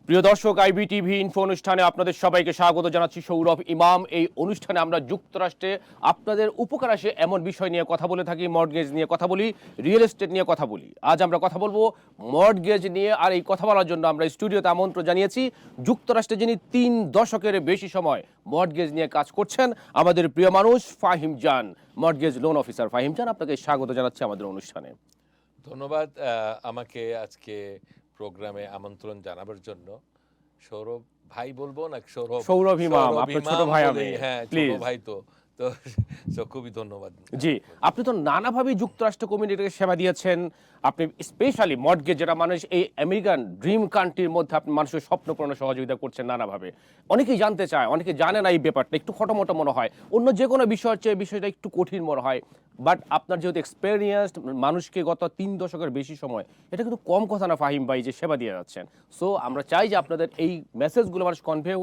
প্রিয় দর্শক, IBTV info অনুষ্ঠানে আপনাদের সবাইকে স্বাগত জানাচ্ছি। সৌরভ ইমাম। এই অনুষ্ঠানে আমরা যুক্তরাষ্ট্রে আপনাদের উপকার আসে এমন বিষয় নিয়ে কথা বলে থাকি। মর্টগেজ নিয়ে কথা বলি, রিয়েল এস্টেট নিয়ে কথা বলি। আজ আমরা কথা বলবো মর্টগেজ নিয়ে। আর এই কথা বলার জন্য আমরা স্টুডিওতে আমন্ত্রণ জানিয়েছি যুক্তরাষ্ট্রে যিনি 3 দশকের বেশি সময় মর্টগেজ নিয়ে কাজ করছেন, আমাদের প্রিয় মানুষ ফাহিম জান, মর্টগেজ লোন অফিসার। ফাহিম জান, আপনাকে স্বাগত জানাচ্ছি আমাদের অনুষ্ঠানে। ধন্যবাদ আমাকে আজকে প্রোগ্রামে আমন্ত্রণ জানাবার জন্য। সৌরভ ভাই বলবো না সৌরভ? সৌরভ ইমাম, সৌরভ আপনার ছোট ইমাম ভাই আমি। বলেই, হ্যাঁ ছোট প্লিজ। ভাই তো তো তো খুবই ধন্যবাদ। জি, আপনি তো নানাভাবে যুক্তরাষ্ট্র কমিউনিটিকে সেবা দিয়েছেন। আপনি স্পেশালি মর্টগেজ, যেটা মানুষ এই আমেরিকান ড্রিম কান্ট্রির মধ্যে আপনি মানুষের স্বপ্ন পূরণে সহযোগিতা করছেন নানাভাবে। অনেকেই জানতে চায়, অনেকে জানে না এই ব্যাপারটা, একটু খটোমটো মনে হয়, অন্য যে কোনো বিষয়ের চেয়ে বিষয়টা একটু কঠিন মনে হয়। বাট আপনার যেহেতু এক্সপেরিয়েন্সড, মানুষকে গত 3 দশকের বেশি সময়, এটা কিন্তু কম কথা না ফাহিম ভাই, যে সেবা দিয়ে যাচ্ছেন। সো আমরা চাই যে আপনাদের এই মেসেজগুলো মানুষ কনভে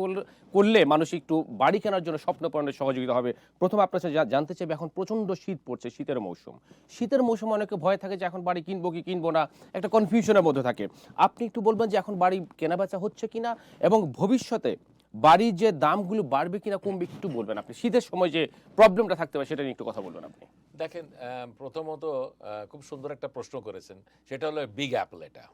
করলে মানুষ একটু বাড়ি কেনার জন্য স্বপ্ন পূরণের সহযোগিতা হবে। প্রথমে আপনার কাছে জানতে চাইবে, এখন প্রচন্ড শীত পড়ছে, শীতের মৌসুম। শীতের মৌসুমে অনেকে ভয় থাকে যে এখন বাড়ি কিনবো কি কিনবো না, একটা কনফিউশনের মধ্যে থাকে। আপনি একটু বলবেন যে এখন বাড়ি কেনাবেচা হচ্ছে কিনা, এবং ভবিষ্যতে বাড়ির যে দামগুলো বাড়বে কিনা কমবে, একটু বলবেন আপনি। শীতের সময় যে প্রবলেমটা থাকতে পারে সেটা নিয়ে একটু কথা বলবেন আপনি। দেখেন, প্রথমত খুব সুন্দর একটা প্রশ্ন করেছেন। সেটা হলো বিগ অ্যাপল। এটা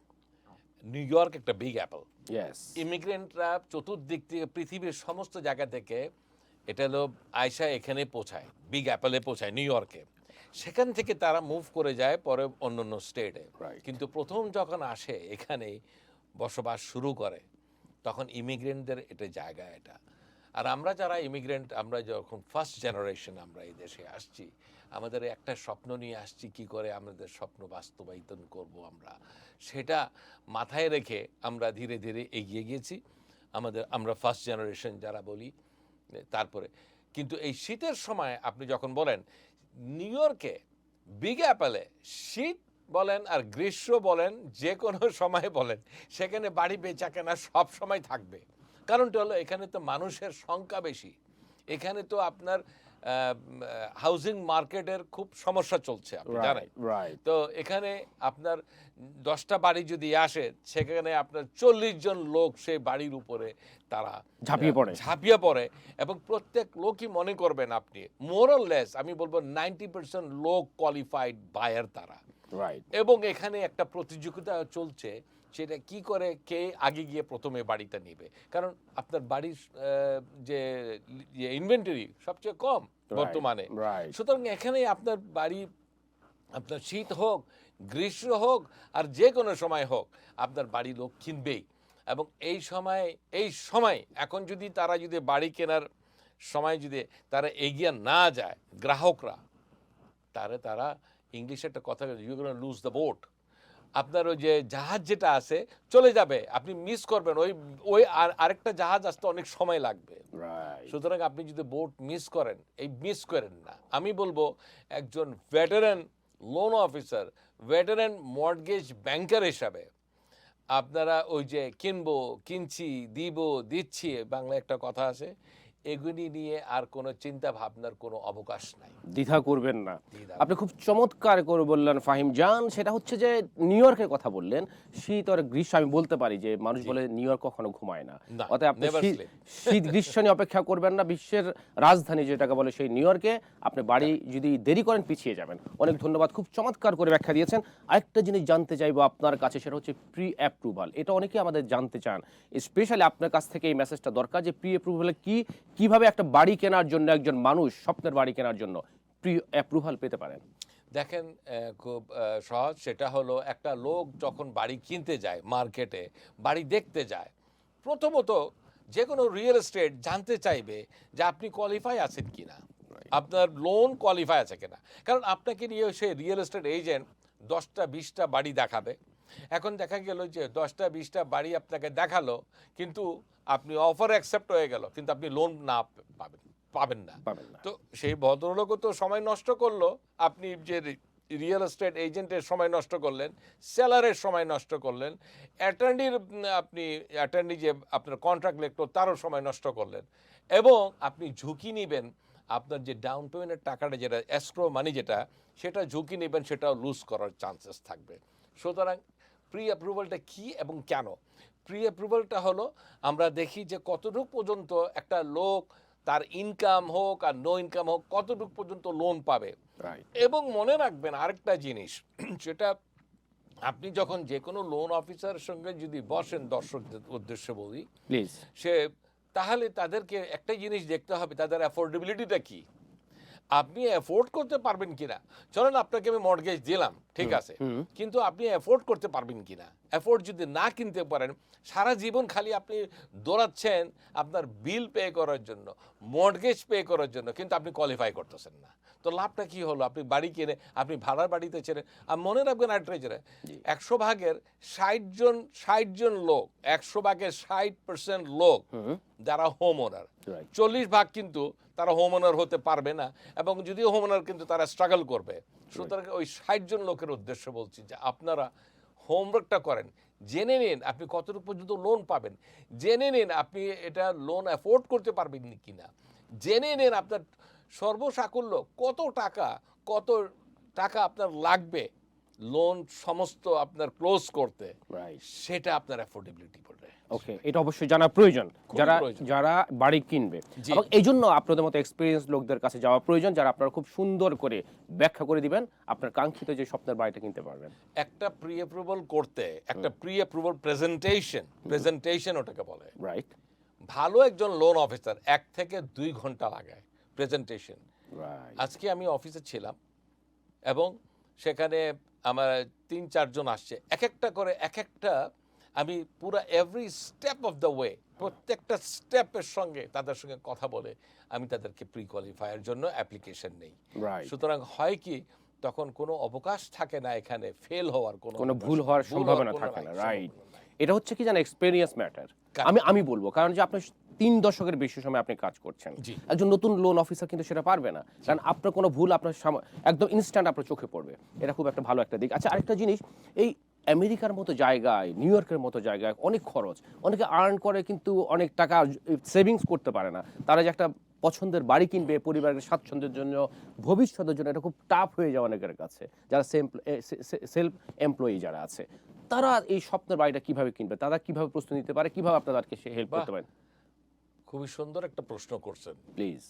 নিউ ইয়র্ক একটা বিগ অ্যাপল। ইয়েস। ইমিগ্রেন্টরা চতুর্দিক থেকে, পৃথিবীর সমস্ত জায়গা থেকে এটা হলো আয়সা এখানে পৌঁছায়, বিগ অ্যাপলে পৌঁছায় নিউ ইয়র্কে। সেখান থেকে তারা মুভ করে যায় পরে অন্য অন্য স্টেটে। Right. কিন্তু প্রথম যখন আসে এখানে বসবাস শুরু করে, তখন ইমিগ্রেন্টদের এটা জায়গা এটা। আর আমরা যারা ইমিগ্রেন্ট, আমরা যখন ফার্স্ট জেনারেশন আমরা এই দেশে আসছি, আমাদের একটা স্বপ্ন নিয়ে আসছি, কি করে আমাদের স্বপ্ন বাস্তবায়িত করব আমরা, সেটা মাথায় রেখে আমরা ধীরে ধীরে এগিয়ে গেছি। আমরা ফার্স্ট জেনারেশন যারা বলি। তারপরে কিন্তু এই শীতের সময় আপনি যখন বলেন নিউ ইয়র্কে বিগ অ্যাপেলে শীত বলেন আর গ্রীষ্ম বলেন, যে কোনো সময় বলেন, সেখানে বাড়ি বেচা কেনা সব সময় থাকবে। কারণটা হলো এখানে তো মানুষের সংখ্যা বেশি। এখানে তো আপনার হাউজিং মার্কেটের খুব সমস্যা চলছে, আপনি জানেন। রাইট। তো এখানে আপনার 10টা বাড়ি যদি আসে, সেখানে আপনার 40 জন লোক সেই বাড়ির উপরে তারা ঝাঁপিয়ে পড়ে। এবং প্রত্যেক লোকই মনে করবেন আপনি মোর অর লেস, আমি বলবো 90% লোক কোয়ালিফাইড বায়ার তারা। রাইট। এবং এখানে একটা প্রতিযোগিতা চলছে, সেটা কি করে কে আগে গিয়ে প্রথমে বাড়িটা নেবে। কারণ আপনার বাড়ির যে ইনভেন্টরি সবচেয়ে কম বর্তমানে। সুতরাং এখানে আপনার বাড়ি, আপনার শীত হোক, গ্রীষ্ম হোক, আর যে কোনো সময় হোক, আপনার বাড়ি লোক কিনবেই। এবং এই সময় এখন যদি তারা যদি বাড়ি কেনার সময় যদি তারা এগিয়ে না যায়, গ্রাহকরা, তারা ইংলিশে একটা কথা, you gonna lose the boat. আপনার ওই যে জাহাজ যেটা আছে চলে যাবে, আপনি মিস করবেন। ওই আরেকটা জাহাজ আসতে অনেক সময় লাগবে। সুতরাং আপনি যদি বোট মিস করেন, এই মিস করেন না। আমি বলবো একজন veteran loan officer, veteran mortgage banker হিসাবে আপনারা ওই যে কিনছি, দিচ্ছি, বাংলায় একটা কথা আছে, এগুলি নিয়ে আর কোনো চিন্তা ভাবনার কোনো অবকাশ নাই। দ্বিধা করবেন না। আপনি খুব চমৎকার করে বললেন ফাহিম জান। সেটা হচ্ছে যে নিউ ইয়র্কের কথা বললেন, শীত আর গ্রীষ্ম। আমি বলতে পারি যে মানুষ বলে নিউ ইয়র্ক কখনো ঘুমায় না। অতএব আপনি শীত গ্রীষ্ম নিয়ে অপেক্ষা করবেন না। বিশ্বের রাজধানী যেটাকে বলে সেই নিউ ইয়র্কে আপনি বাড়ি যদি দেরি করেন, পিছিয়ে যাবেন। অনেক ধন্যবাদ, খুব চমৎকার করে ব্যাখ্যা দিয়েছেন। আরেকটা জিনিস জানতে চাইবো আপনার কাছে, সেটা হচ্ছে প্রি অ্যাপ্রুভাল। এটা অনেকে আমাদের জানতে চান, স্পেশালি আপনার কাছ থেকে এই মেসেজটা দরকার যে প্রি অ্যাপ্রুভাল কি, কিভাবে একটা বাড়ি কেনার জন্য, একজন মানুষ স্বপ্নের বাড়ি কেনার জন্য প্রি অ্যাপ্রুভাল পেতে পারেন। দেখেন, খুব সহজ। সেটা হলো একটা লোক যখন বাড়ি কিনতে যায়, মার্কেটে বাড়ি দেখতে যায়, প্রথমত যে কোনো রিয়েল এস্টেট জানতে চাইবে যে আপনি কোয়ালিফাই আছেন কিনা, আপনার লোন কোয়ালিফাই আছে কিনা। কারণ আপনাকে নিয়ে সে রিয়েল এস্টেট এজেন্ট 10টা 20টা বাড়ি দেখাবে। এখন দেখা গেল যে 10টা 20টা বাড়ি আপনাকে দেখালো, কিন্তু আপনি অফার অ্যাকসেপ্ট হয়ে গেল, কিন্তু আপনি লোন না পাবেন না। তো সেই ভদ্রলোকও তো সময় নষ্ট করলো, আপনি যে রিয়েল এস্টেট এজেন্টের সময় নষ্ট করলেন, সেলারের সময় নষ্ট করলেন, অ্যাটর্নি যে আপনার কন্ট্রাক্ট লিখলো তারও সময় নষ্ট করলেন। এবং আপনি ঝুঁকি নেবেন, আপনার যে ডাউন পেমেন্টের টাকাটা, যেটা এসক্রো মানি যেটা, সেটা ঝুঁকি নেবেন, সেটাও লুজ করার চান্সেস থাকবে। সুতরাং প্রি অ্যাপ্রুভালটা কি এবং কেন? প্রি অ্যাপ্রুভালটা হলো আমরা দেখি যে কতটুকু পর্যন্ত একটা লোক তার ইনকাম হোক আর নো ইনকাম হোক কতটুকু পর্যন্ত লোন পাবে। রাইট, এবং মনে রাখবেন আরেকটা জিনিস, সেটা আপনি যখন যে কোনো লোন অফিসারের সঙ্গে যদি বসেন, দর্শকদের উদ্দেশ্যে বলি, প্লিজ। সে তাহলে তাদেরকে একটা জিনিস দেখতে হবে, তাদের অ্যাফোর্ডেবিলিটিটা কি, আপনি অ্যাফোর্ড করতে পারবেন কিনা। চলেন আপনাকে আমি মর্টগেজ দিলাম, ঠিক আছে, কিন্তু আপনি অ্যাফোর্ড করতে পারবেন কিনা। অ্যাফোর্ড যদি না কিনতে পারেন, সারা জীবন খালি আপনি দৌড়াচ্ছেন আপনার বিল পে করার জন্য, মর্টগেজ পে করার জন্য, কিন্তু আপনি কোয়ালিফাই করতেছেন না, তো লাভটা কি হলো? আপনি বাড়ি কিনে আপনি ভাড়ার বাড়িতে ছেড়ে। আর মনে রাখবেন আর ট্রেজারে 100 ভাগের 60 জন লোক, 100 ভাগের 60% লোক যারা হোম ওনার, 40 ভাগ কিন্তু তারা হোম ওনার হতে পারবে না, এবং যদিও হোম ওনার কিন্তু তারা স্ট্রাগল করবে। সুতরাং ওই 60 জন লোকের উদ্দেশ্য বলছি যে আপনারা হোমওয়ার্কটা করেন, জেনে নিন আপনি কতটুকু পর্যন্ত লোন পাবেন, জেনে নিন আপনি এটা লোন অ্যাফোর্ড করতে পারবেন কিনা, জেনে নিন আপনার সর্বসাকুল্য কত টাকা আপনার লাগবে লোন সমস্ত আপনার ক্লোজ করতে, সেটা আপনার অ্যাফোর্ডেবিলিটি বলে। ওকে, এটা অবশ্যই জানা প্রয়োজন যারা প্রয়োজন। যারা বাড়ি কিনবে, এবং এই জন্য আপনাদের মতো এক্সপিরিয়েন্স লোকদের কাছে যাওয়া প্রয়োজন, যারা আপনারা খুব সুন্দর করে ব্যাখ্যা করে দিবেন আপনার কাঙ্ক্ষিত যে স্বপ্নের বাড়িটা কিনতে পারবেন। একটা প্রি অ্যাপ্রুভাল করতে একটা প্রি অ্যাপ্রুভাল প্রেজেন্টেশন ওটাকে বলে, রাইট। ভালো একজন লোন অফিসার 1 থেকে 2 ঘন্টা লাগায় প্রেজেন্টেশন। রাইট, আজকে আমি অফিসে ছিলাম এবং সেখানে আমার 3-4 জন আসছে, এক একটা আমি পুরো every step of the way, প্রত্যেকটা স্টেপের সঙ্গে তাদের সঙ্গে কথা বলে আমি তাদেরকে প্রি কোয়ালিফায়ার জন্য অ্যাপ্লিকেশন নেই। রাইট। সুতরাং হয় কি, তখন কোনো অবকাশ থাকে না এখানে ফেল হওয়ার, কোনো ভুল হওয়ার সম্ভাবনা থাকে না। রাইট, এটা হচ্ছে কি জানেন, এক্সপেরিয়েন্স ম্যাটার। আমি বলবো, কারণ যে আপনি 3 দশকের বেশি সময় আপনি কাজ করছেন, একজন নতুন লোন অফিসার কিন্তু সেটা পারবে না, কারণ আপনার কোনো ভুল আপনার একদম ইনস্ট্যান্ট আপনার চোখে পড়বে। এটা খুব একটা ভালো একটা দিক। আচ্ছা, আরেকটা জিনিস, এই আমেরিকার মতো জায়গায়, নিউ ইয়র্কের মতো জায়গায় অনেক খরচ, অনেকে আর্ন করে কিন্তু অনেক টাকা সেভিংস করতে পারে না। তারা যে একটা পছন্দের বাড়ি কিনবে পরিবারের স্বাচ্ছন্দ্যের জন্য, ভবিষ্যতের জন্য, এটা খুব টাফ হয়ে যায় অনেকের কাছে, যারা সেলফ এমপ্লয়ি যারা আছে। তারা এই স্বপ্নের বাড়িটা কিভাবে কিনবে, তারা কিভাবে প্রস্তুতি নিতে পারে, কিভাবে আপনাদেরকে সে হেল্প করতে পারেন? খুবই সুন্দর একটা প্রশ্ন করছেন। প্লিজ।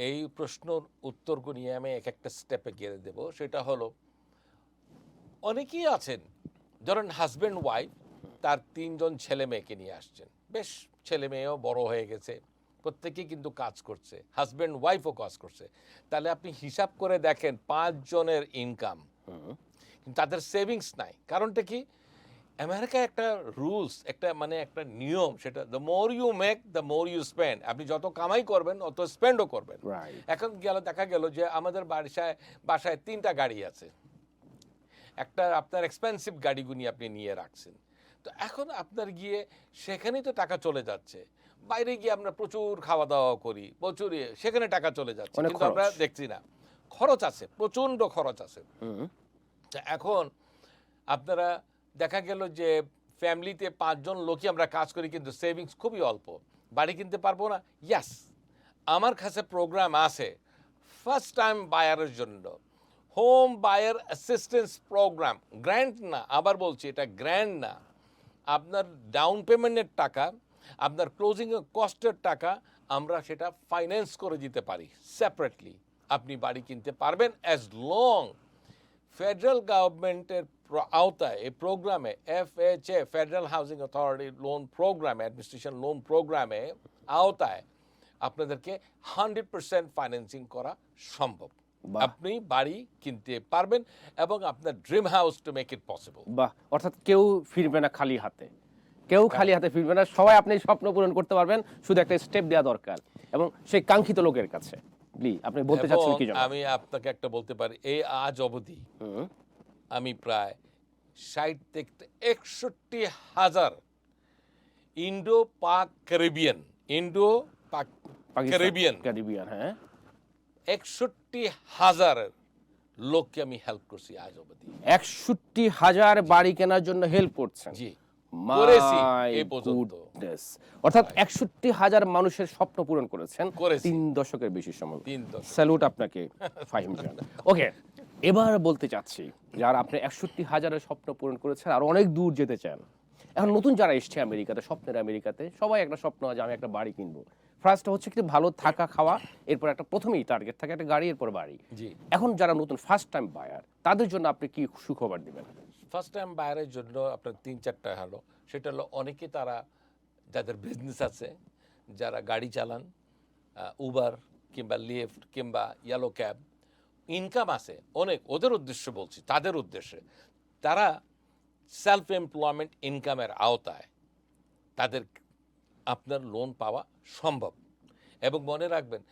এই প্রশ্নের উত্তর নিয়ে আমি এক একটা স্টেপে গিয়ে দেব। সেটা হলো, অনেকেই আছেন ধরেন হাজব্যান্ড ওয়াইফ, তার 3 জন ছেলে মেয়েকে নিয়ে আসছেন, বেশ ছেলে মেয়েও বড় হয়ে গেছে, প্রত্যেকেই কিন্তু কাজ করছে, হাজব্যান্ড ওয়াইফও কাজ করছে। তাহলে আপনি হিসাব করে দেখেন 5 জনের ইনকাম, কিন্তু তাদের সেভিংস নাই। কারণটা কি? আমেরিকায় একটা রুলস, একটা নিয়ম, সেটা the more you make the more you spend. আপনি যত কামাই করবেন অত স্পেন্ডও করবেন। এখন দেখা গেল যে আমাদের বাসায় 3টা গাড়ি আছে, একটা আপনার এক্সপেন্সিভ গাড়িগুনি আপনি নিয়ে রাখছেন, তো এখন আপনার গিয়ে সেখানেই তো টাকা চলে যাচ্ছে। বাইরে গিয়ে আমরা প্রচুর খাওয়া দাওয়া করি, প্রচুর সেখানে টাকা চলে যাচ্ছে, কিন্তু আমরা দেখছি না। খরচ আছে, প্রচন্ড খরচ আছে। এখন আপনারা দেখা গেল যে ফ্যামিলিতে 5 জন লোকই আমরা কাজ করি, কিন্তু সেভিংস খুবই অল্প, বাড়ি কিনতে পারবো না। ইয়াস, আমার কাছে প্রোগ্রাম আছে ফার্স্ট টাইম বায়ারের জন্য, home buyer assistance programme. Grant না, আবার বলছি, এটা গ্র্যান্ট না। আপনার ডাউন পেমেন্টের টাকা, আপনার ক্লোজিং কস্টের টাকা আমরা সেটা ফাইন্যান্স করে দিতে পারি সেপারেটলি। আপনি বাড়ি কিনতে পারবেন অ্যাজ লং ফেডারেল গভর্নমেন্টের আওতায় এই প্রোগ্রামে, FHA federal housing authority loan প্রোগ্রামে, অ্যাডমিনিস্ট্রেশন লোন প্রোগ্রামে আওতায় আপনাদেরকে 100% ফাইন্যান্সিং করা সম্ভব। আপনি বাড়ি কিনতে পারবেন এবং আপনার dream house to make it possible. বাহ, অর্থাৎ কেউ ফিরবে না খালি হাতে, কেউ খালি হাতে ফিরবে না, সবাই আপনি স্বপ্ন পূরণ করতে পারবেন, শুধু একটা স্টেপ দেওয়া দরকার এবং সেই কাঙ্ক্ষিত লোকের কাছে। আপনি বলতে চাচ্ছেন কি? আমি আপনাকে একটা বলতে পারি, এই আজ অবধি আমি প্রায় 60 থেকে 61 হাজার ইন্ডো পাক ক্যারিবিয়ান, হ্যাঁ, 61,000 লোককে আমি হেল্প করছি আজ অবধি। 61,000 বাড়ি কেনার জন্য হেল্প করছেন? জি। করেছি My এই পর্যন্ত। goodness। অর্থাৎ 61,000 মানুষের স্বপ্ন পূরণ করেছেন করেছি। 3 দশকের বেশি সময়। 3 দশক। স্যালুট আপনাকে ফাহিম জান। ওকে, এবার বলতে চাচ্ছি যারা আপনি 61,000-এর স্বপ্ন পূরণ করেছেন আর অনেক দূর যেতে চান। এখন নতুন যারা এসছে আমেরিকাতে, স্বপ্নের আমেরিকাতে, সবাই একটা স্বপ্ন হয় যে আমি একটা বাড়ি কিনবো। ফার্স্ট হচ্ছে কি ভালো থাকা খাওয়া, এরপর একটা প্রথমেই টার্গেট থাকে একটা গাড়ি, এরপর বাড়ি। জি। এখন যারা নতুন ফার্স্ট টাইম বায়ার তাদের জন্য আপনি কি সুখবর দিবেন? ফার্স্ট টাইম বায়ারের জন্য আপনার 3-4টা হলো, সেটা হলো অনেকে তারা যাদের বিজনেস আছে, যারা গাড়ি চালান, উবার কিংবা লিফট কিংবা ইয়েলো ক্যাব, ইনকাম আছে অনেক, ওদের উদ্দেশ্য বলছি, তাদের উদ্দেশ্যে তারা সেলফ এমপ্লয়মেন্ট ইনকামের আওতায় তাদের আপনার লোন পাওয়া সম্ভব। এবং মনে রাখবেন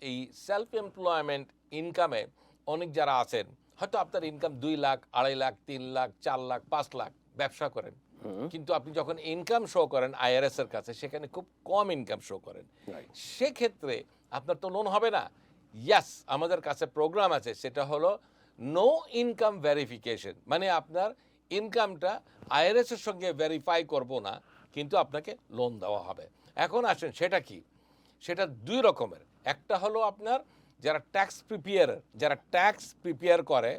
এই সেলফ এমপ্লয়মেন্ট ইনকামে অনেক যারা আছেন, হয়তো আপনার ইনকাম 2 লাখ, 2.5 লাখ, 3 লাখ, 4 লাখ, 5 লাখ, ব্যবসা করেন, কিন্তু আপনি যখন ইনকাম শো করেন আইআরএস এর কাছে, সেখানে খুব কম ইনকাম শো করেন, সেক্ষেত্রে আপনার তো লোন হবে না। ইয়াস, আমাদের কাছে প্রোগ্রাম আছে, সেটা হলো নো ইনকাম ভেরিফিকেশন, মানে আপনার ইনকামটা আইআরএস এর সঙ্গে ভেরিফাই করব না, কিন্তু আপনাকে লোন দেওয়া হবে। এখন আসেন সেটা কি, সেটা 2 রকমের। একটা হলো আপনার যারা ট্যাক্স প্রিপেয়ার করে,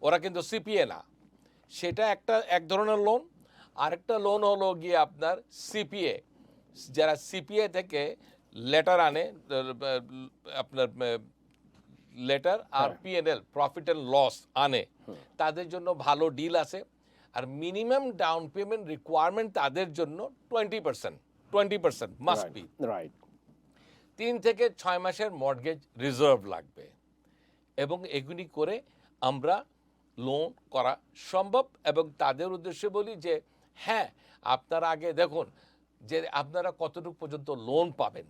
ওরা কিন্তু সিপিএ না, সেটা এক ধরনের লোন। আরেকটা লোন হলো গিয়ে আপনার সিপিএ, যারা সিপিএ থেকে লেটার আনে, আপনার লেটার আর পিএনএল প্রফিট অ্যান্ড লস আনে, তাদের জন্য ভালো ডিল আছে। আর মিনিমাম ডাউন পেমেন্ট রিকোয়ারমেন্ট তাদের জন্য 20% মাস্ট বি। 3 থেকে 6 মাসের মর্টগেজ রিজার্ভ লাগবে, এবং এগুলি করে আমরা লোন করা সম্ভব। এবং তাদের উদ্দেশ্যে বলি যে হ্যাঁ, আপনারা আগে দেখুন যে আপনারা কতটুকু পর্যন্ত লোন পাবেন,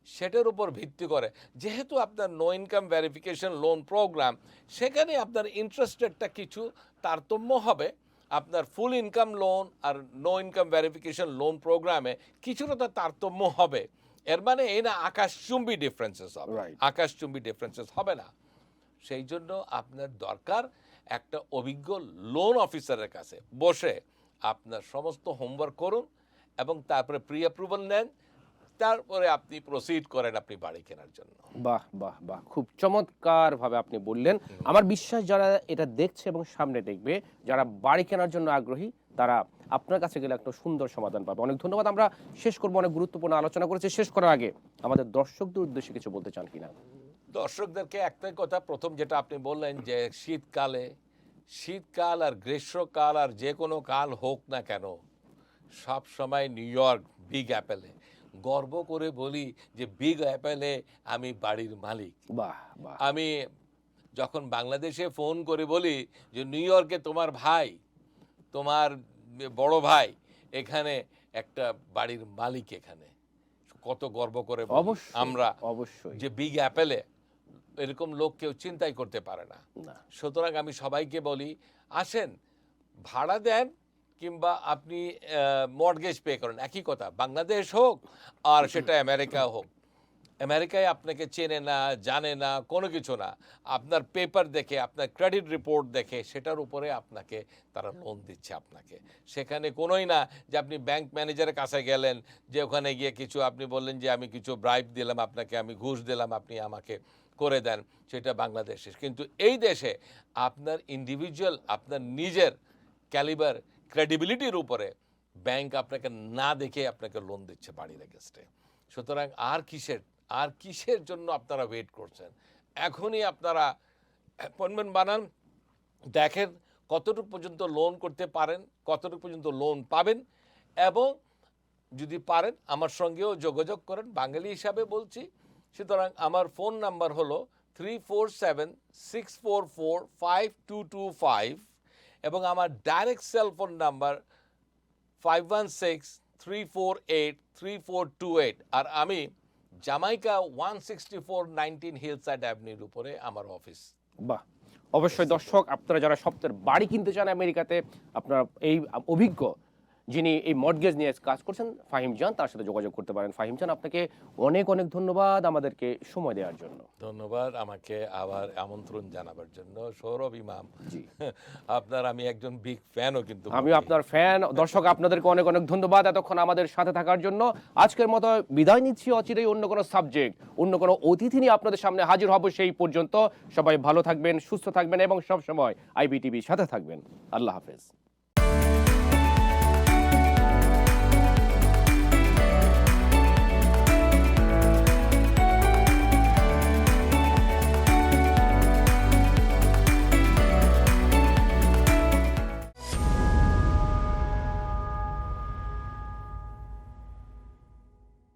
সেটার উপর ভিত্তি করে, যেহেতু আপনার no income verification loan programme, সেখানে আপনার ইন্টারেস্ট রেটটা কিছু তারতম্য হবে। আপনার ফুল ইনকাম লোন আর নো ইনকাম ভেরিফিকেশন লোন প্রোগ্রামে কিছুটা তো তারতম্য হবে। এর মানে এই না আকাশচুম্বী ডিফারেন্সেস হবে, আকাশচুম্বী ডিফারেন্সেস হবে না। সেই জন্য আপনার দরকার একটা অভিজ্ঞ লোন অফিসারের কাছে বসে আপনার সমস্ত হোমওয়ার্ক করুন, এবং তারপরে প্রি অ্যাপ্রুভাল নেন, তারপরে আপনি প্রসিড করেন আপনি বাড়ি কেনার জন্য। বাহ বাহ বাহ, খুব চমৎকার ভাবে আপনি বললেন। আমার বিশ্বাস যারা এটা দেখছে এবং সামনে দেখবে, যারা বাড়ি কেনার জন্য আগ্রহী, তারা আপনার কাছে গেলে একটা সুন্দর সমাধান পাবে। অনেক ধন্যবাদ। আমরা শেষ করবো, অনেক গুরুত্বপূর্ণ আলোচনা করেছি। শেষ করার আগে আমাদের দর্শকদের উদ্দেশ্যে কিছু বলতে চান কিনা? দর্শকদেরকে একটাই কথা, প্রথম যেটা আপনি বললেন যে শীতকাল আর গ্রীষ্মকাল আর যে কোনো কাল হোক না কেন, সব সময় নিউ ইয়র্ক বিগ অ্যাপেলে গর্ব করে বলি যে বিগ অ্যাপেলে আমি বাড়ির মালিক। বাহ বাহ। আমি যখন বাংলাদেশে ফোন করে বলি যে নিউ ইয়র্কে তোমার ভাই, তোমার বড় ভাই এখানে একটা বাড়ির মালিক, এখানে কত গর্ব করে আমরা অবশ্যই যে বিগ অ্যাপেলে এরকম লোক কেউ চিন্তাই করতে পারে না। সুতরাং আমি সবাইকে বলি, আসেন, ভাড়া দেন কিংবা আপনি মর্টগেজ পে করেন, একই কথা, বাংলাদেশ হোক আর সেটা আমেরিকা হোক। আমেরিকায় আপনাকে চেনে না, জানে না, কোনো কিছু না, আপনার পেপার দেখে, আপনার ক্রেডিট রিপোর্ট দেখে সেটার উপরে আপনাকে তারা লোন দিচ্ছে আপনাকে। সেখানে কোনোই না যে আপনি ব্যাংক ম্যানেজারের কাছে গেলেন, যে ওখানে গিয়ে কিছু আপনি বললেন যে আমি কিছু ব্রাইব দিলাম আপনাকে, আমি ঘুষ দিলাম, আপনি আমাকে করে দেন, সেটা বাংলাদেশে। কিন্তু এই দেশে আপনার ইন্ডিভিজুয়াল, আপনার নিজের ক্যালিবার, ক্রেডিবিলিটির উপরে ব্যাংক আপনাকে না দেখে আপনাকে লোন দিচ্ছে বাড়ির এগেনস্টে। সুতরাং আর কিসের জন্য আপনারা ওয়েট করছেন? এখনই আপনারা অ্যাপয়েন্টমেন্ট বানান, দেখেন কতটুকু পর্যন্ত লোন করতে পারেন, কতটুকু পর্যন্ত লোন পাবেন, এবং যদি পারেন আমার সঙ্গেও যোগাযোগ করেন, বাঙালি হিসাবে বলছি। সুতরাং আমার ফোন নাম্বার হলো 347-644-5225, এবং আমার ডাইরেক্ট সেল ফোন নাম্বার 516-348-3428। আর আমি জামাইকা 164 19 হিলসাইড অ্যাভিনিউর উপরে আমার অফিস। বাহ, অবশ্যই দর্শক, আপনারা যারা স্বপ্নের বাড়ি কিনতে চান আমেরিকাতে, আপনারা এই অভিজ্ঞ যিনি এই মর্টগেজ নিয়ে কাজ করছেন, ফাহিম জান, তার সাথে যোগাযোগ করতে পারেন। ফাহিম জান, আপনাকে অনেক অনেক ধন্যবাদ আমাদেরকে সময় দেওয়ার জন্য। ধন্যবাদ আমাকে আবার আমন্ত্রণ জানাবার জন্য। সৌরভ ইমাম, আপনার আমি একজন বিগ ফ্যানও, কিন্তু আমি আপনার ফ্যান। দর্শক, আপনাদেরকে অনেক অনেক ধন্যবাদ এতক্ষণ আমাদের সাথে থাকার জন্য। আজকের মতো বিদায় নিচ্ছি। অচিরেই অন্য কোনো সাবজেক্ট, অন্য কোনো অতিথি নিয়ে আপনাদের সামনে হাজির হব। সেই পর্যন্ত সবাই ভালো থাকবেন, সুস্থ থাকবেন এবং সব সময় IBTV সাথে থাকবেন। আল্লাহ হাফেজ।